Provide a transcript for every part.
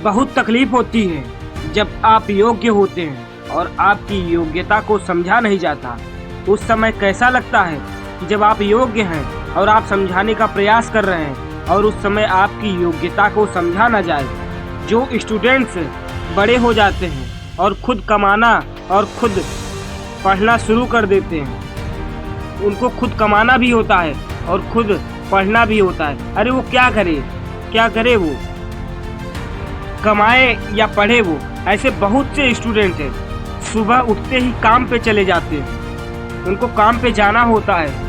बहुत तकलीफ होती है जब आप योग्य होते हैं और आपकी योग्यता को समझा नहीं जाता। उस समय कैसा लगता है कि जब आप योग्य हैं और आप समझाने का प्रयास कर रहे हैं और उस समय आपकी योग्यता को समझा ना जाए। जो स्टूडेंट्स बड़े हो जाते हैं और खुद कमाना और खुद पढ़ना शुरू कर देते हैं, उनको खुद कमाना भी होता है और खुद पढ़ना भी होता है। अरे वो क्या करे वो कमाए या पढ़े। वो ऐसे बहुत से स्टूडेंट हैं, सुबह उठते ही काम पे चले जाते हैं। उनको काम पे जाना होता है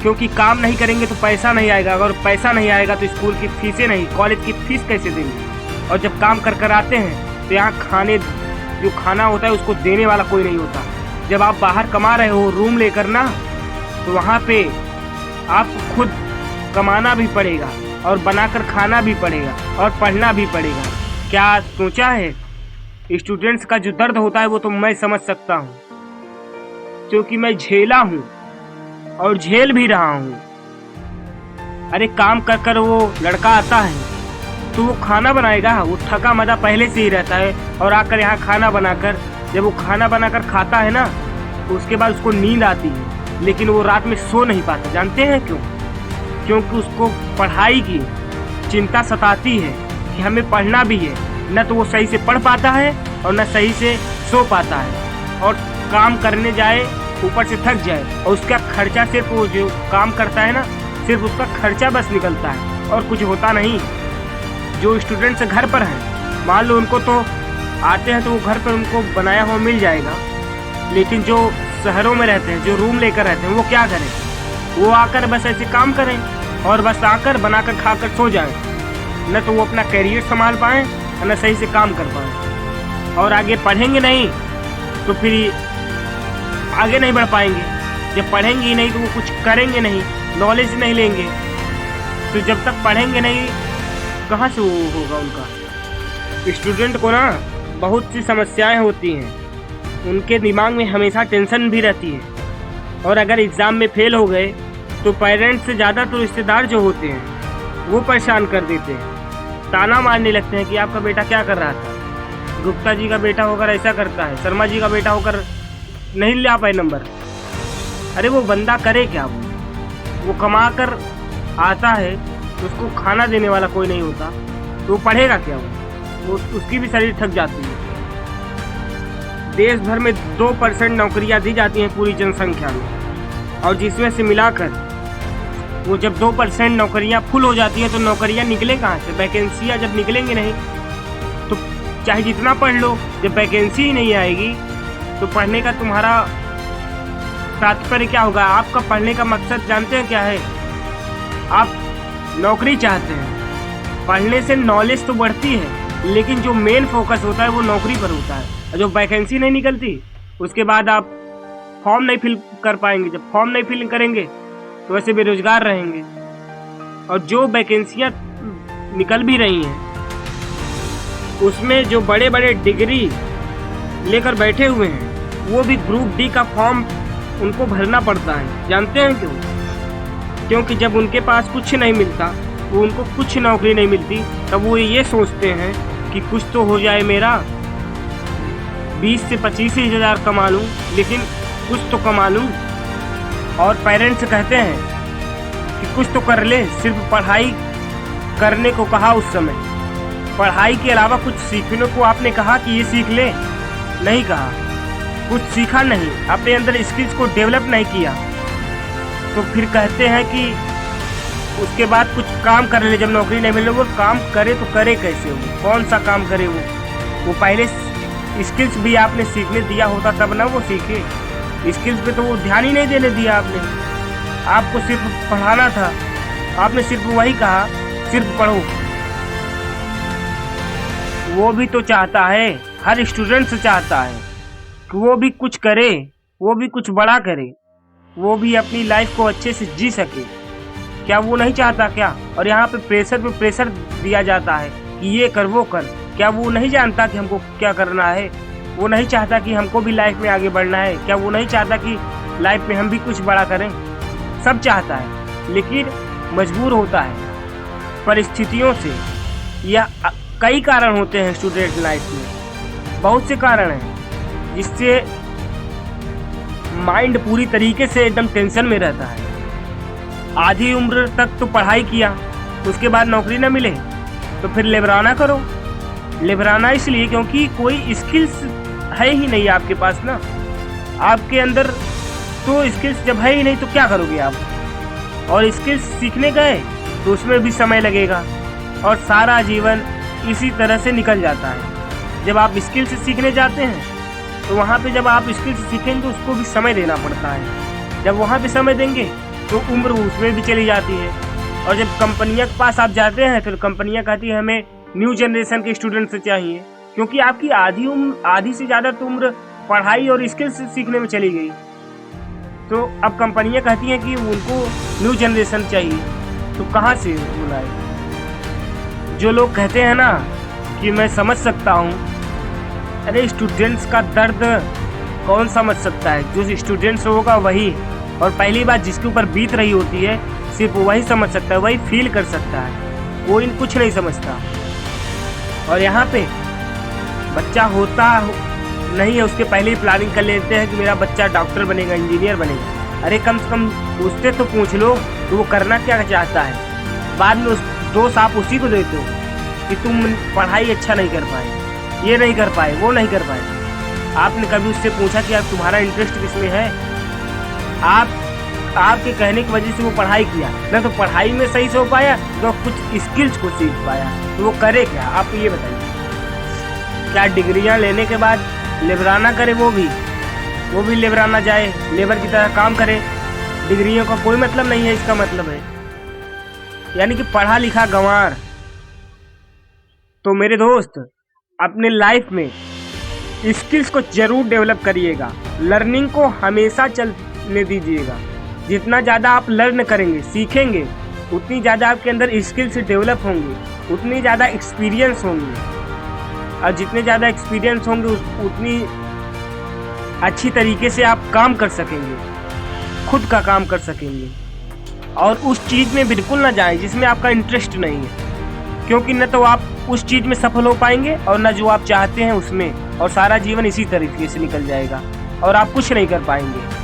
क्योंकि काम नहीं करेंगे तो पैसा नहीं आएगा, अगर पैसा नहीं आएगा तो स्कूल की फीसें नहीं, कॉलेज की फीस कैसे देंगे। और जब काम कर आते हैं तो यहाँ जो खाना होता है उसको देने वाला कोई नहीं होता। जब आप बाहर कमा रहे हो रूम लेकर ना, तो वहाँ पे आपको खुद कमाना भी पड़ेगा और बनाकर खाना भी पड़ेगा और पढ़ना भी पड़ेगा। क्या सोचा है? स्टूडेंट्स का जो दर्द होता है वो तो मैं समझ सकता हूँ, क्योंकि मैं झेला हूँ और झेल भी रहा हूँ। अरे काम कर कर वो लड़का आता है तो वो खाना बनाएगा, वो थका मदा पहले से ही रहता है और आकर यहाँ खाना बनाकर, जब वो खाना बनाकर खाता है ना, तो उसके बाद उसको नींद आती है, लेकिन वो रात में सो नहीं पाता। जानते हैं क्यों? क्योंकि उसको पढ़ाई की चिंता सताती है कि हमें पढ़ना भी है। न तो वो सही से पढ़ पाता है और न सही से सो पाता है, और काम करने जाए ऊपर से थक जाए और उसका खर्चा, सिर्फ वो जो काम करता है ना, सिर्फ उसका खर्चा बस निकलता है और कुछ होता नहीं। जो स्टूडेंट्स घर पर हैं, मान लो उनको तो आते हैं तो वो घर पर उनको बनाया हुआ मिल जाएगा, लेकिन जो शहरों में रहते हैं, जो रूम लेकर रहते हैं, वो क्या करें? वो आकर बस ऐसे काम करें और बस आकर बनाकर खाकर सो जाएं। न तो वो अपना कैरियर संभाल पाएँ और न सही से काम कर पाएँ, और आगे पढ़ेंगे नहीं तो फिर आगे नहीं बढ़ पाएंगे। जब पढ़ेंगे ही नहीं तो वो कुछ करेंगे नहीं, नॉलेज नहीं लेंगे, तो जब तक पढ़ेंगे नहीं कहाँ से वो होगा उनका। स्टूडेंट को ना बहुत सी समस्याएं होती हैं, उनके दिमाग में हमेशा टेंशन भी रहती है, और अगर एग्ज़ाम में फेल हो गए तो पेरेंट्स से ज़्यादा तो रिश्तेदार जो होते हैं वो परेशान कर देते हैं, ताना मारने लगते हैं कि आपका बेटा क्या कर रहा था, गुप्ता जी का बेटा होकर ऐसा करता है, शर्मा जी का बेटा होकर नहीं ला पाए नंबर। अरे वो बंदा करे क्या? वो कमा कर आता है, उसको खाना देने वाला कोई नहीं होता, तो वो पढ़ेगा क्या? वो उसकी भी शरीर थक जाती है। देश भर में 2% नौकरियां दी जाती हैं पूरी जनसंख्या में, और जिसमें से मिलाकर वो जब 2% नौकरियां फुल हो जाती हैं तो नौकरियां निकले कहाँ से? वैकेंसियां जब निकलेंगी नहीं तो चाहे जितना पढ़ लो, जब वैकेंसी ही नहीं आएगी तो पढ़ने का तुम्हारा तात्पर्य क्या होगा? आपका पढ़ने का मकसद जानते हैं क्या है? आप नौकरी चाहते हैं। पढ़ने से नॉलेज तो बढ़ती है, लेकिन जो मेन फोकस होता है वो नौकरी पर होता है। जो वैकेंसी नहीं निकलती उसके बाद आप फॉर्म नहीं फिल कर पाएंगे। जब फॉर्म नहीं फिल करेंगे तो वैसे बेरोजगार रहेंगे। और जो वैकेंसियां निकल भी रही हैं उसमें जो बड़े बड़े डिग्री लेकर बैठे हुए हैं वो भी ग्रुप डी का फॉर्म उनको भरना पड़ता है। जानते हैं क्यों? क्योंकि जब उनके पास कुछ नहीं मिलता, वो उनको कुछ नौकरी नहीं मिलती, तब वो ये सोचते हैं कि कुछ तो हो जाए, मेरा 20 से 25 हज़ार कमा लूँ, लेकिन कुछ तो कमा लूँ। और पेरेंट्स कहते हैं कि कुछ तो कर ले, सिर्फ पढ़ाई करने को कहा उस समय। पढ़ाई के अलावा कुछ सीखने को आपने कहा कि ये सीख ले, नहीं कहा। कुछ सीखा नहीं, अपने अंदर स्किल्स को डेवलप नहीं किया, तो फिर कहते हैं कि उसके बाद कुछ काम कर ले। जब नौकरी नहीं मिले, वो काम करे तो करे कैसे? वो कौन सा काम करे? वो पहले स्किल्स भी आपने सीखने दिया होता तब ना वो सीखे। स्किल्स पे तो वो ध्यान ही नहीं देने दिया आपने। आपको सिर्फ पढ़ाना था, आपने सिर्फ वही कहा, सिर्फ पढ़ो। वो भी तो चाहता है, हर स्टूडेंट चाहता है कि वो भी कुछ करे, वो भी कुछ बड़ा करे, वो भी अपनी लाइफ को अच्छे से जी सके। क्या वो नहीं चाहता क्या? और यहाँ पे प्रेशर दिया जाता है कि ये कर वो कर। क्या वो नहीं जानता कि हमको क्या करना है? वो नहीं चाहता कि हमको भी लाइफ में आगे बढ़ना है? क्या वो नहीं चाहता कि लाइफ में हम भी कुछ बड़ा करें? सब चाहता है, लेकिन मजबूर होता है परिस्थितियों से या कई कारण होते हैं स्टूडेंट लाइफ में, बहुत से कारण हैं जिससे माइंड पूरी तरीके से एकदम टेंशन में रहता है। आधी उम्र तक तो पढ़ाई किया, उसके बाद नौकरी ना मिले तो फिर लेबराना करो। लेबराना इसलिए क्योंकि कोई स्किल्स है ही नहीं आपके पास ना, आपके अंदर तो स्किल्स जब है ही नहीं तो क्या करोगे आप। और स्किल्स सीखने गए तो उसमें भी समय लगेगा और सारा जीवन इसी तरह से निकल जाता है। जब आप स्किल्स सीखने जाते हैं तो वहाँ पे जब आप स्किल्स सीखेंगे तो उसको भी समय देना पड़ता है। जब वहाँ पे समय देंगे तो उम्र उसमें भी चली जाती है। और जब कंपनियां के पास आप जाते हैं तो कंपनियां कहती है हमें न्यू जनरेशन के स्टूडेंट से चाहिए, क्योंकि आपकी आधी से ज़्यादा तो उम्र पढ़ाई और स्किल्स सीखने में चली गई। तो अब कंपनियां कहती हैं कि उनको न्यू जनरेशन चाहिए, तो कहाँ से बुलाए। जो लोग कहते हैं ना कि मैं समझ सकता हूँ, अरे स्टूडेंट्स का दर्द कौन समझ सकता है? जो स्टूडेंट्स होगा वही, और पहली बात जिसके ऊपर बीत रही होती है सिर्फ वही समझ सकता है, वही फील कर सकता है, कोई कुछ नहीं समझता। और यहाँ पे बच्चा होता नहीं है, उसके पहले ही प्लानिंग कर लेते हैं कि मेरा बच्चा डॉक्टर बनेगा, इंजीनियर बनेगा। अरे कम से कम उससे तो पूछ लो कि वो करना क्या चाहता है। बाद में उस दोष आप उसी को देते हो कि तुम पढ़ाई अच्छा नहीं कर पाए, ये नहीं कर पाए, वो नहीं कर पाए। आपने कभी उससे पूछा कि आप तुम्हारा इंटरेस्ट किसमें है? आपके कहने की वजह से वो पढ़ाई किया, ना तो पढ़ाई में सही से हो पाया, तो कुछ स्किल्स को सीख पाया, तो वो करे क्या? आप ये बताइए। क्या डिग्रियां लेने के बाद लेबराना करे? वो भी लेबराना जाए, लेबर की तरह काम करे? डिग्रियों का कोई मतलब नहीं है। इसका मतलब है यानी कि पढ़ा लिखा गंवार। तो मेरे दोस्त, अपने लाइफ में स्किल्स को जरूर डेवलप करिएगा, लर्निंग को हमेशा चलने दीजिएगा। जितना ज़्यादा आप लर्न करेंगे, सीखेंगे, उतनी ज़्यादा आपके अंदर स्किल्स डेवलप होंगे, उतनी ज़्यादा एक्सपीरियंस होंगे, और जितने ज़्यादा एक्सपीरियंस होंगे उतनी अच्छी तरीके से आप काम कर सकेंगे, खुद का काम कर सकेंगे। और उस चीज़ में बिल्कुल ना जाएं जिसमें आपका इंटरेस्ट नहीं है, क्योंकि न तो आप उस चीज़ में सफल हो पाएंगे और न जो आप चाहते हैं उसमें, और सारा जीवन इसी तरीके से निकल जाएगा और आप कुछ नहीं कर पाएंगे।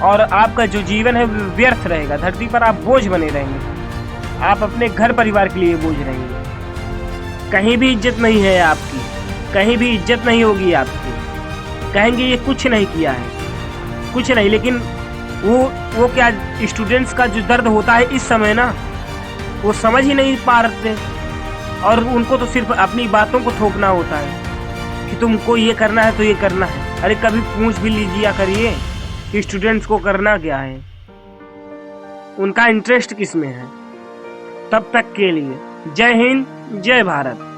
और आपका जो जीवन है व्यर्थ रहेगा, धरती पर आप बोझ बने रहेंगे, आप अपने घर परिवार के लिए बोझ रहेंगे। कहीं भी इज्जत नहीं है आपकी, कहीं भी इज्जत नहीं होगी आपकी। कहेंगे ये कुछ नहीं किया है, कुछ नहीं। लेकिन वो क्या, स्टूडेंट्स का जो दर्द होता है इस समय ना, वो समझ ही नहीं पा रहे, और उनको तो सिर्फ अपनी बातों को थोपना होता है कि तुमको ये करना है तो ये करना है। अरे कभी पूछ भी लीजिए करिए कि स्टूडेंट्स को करना क्या है, उनका इंटरेस्ट किस में है। तब तक के लिए जय हिंद, जय भारत।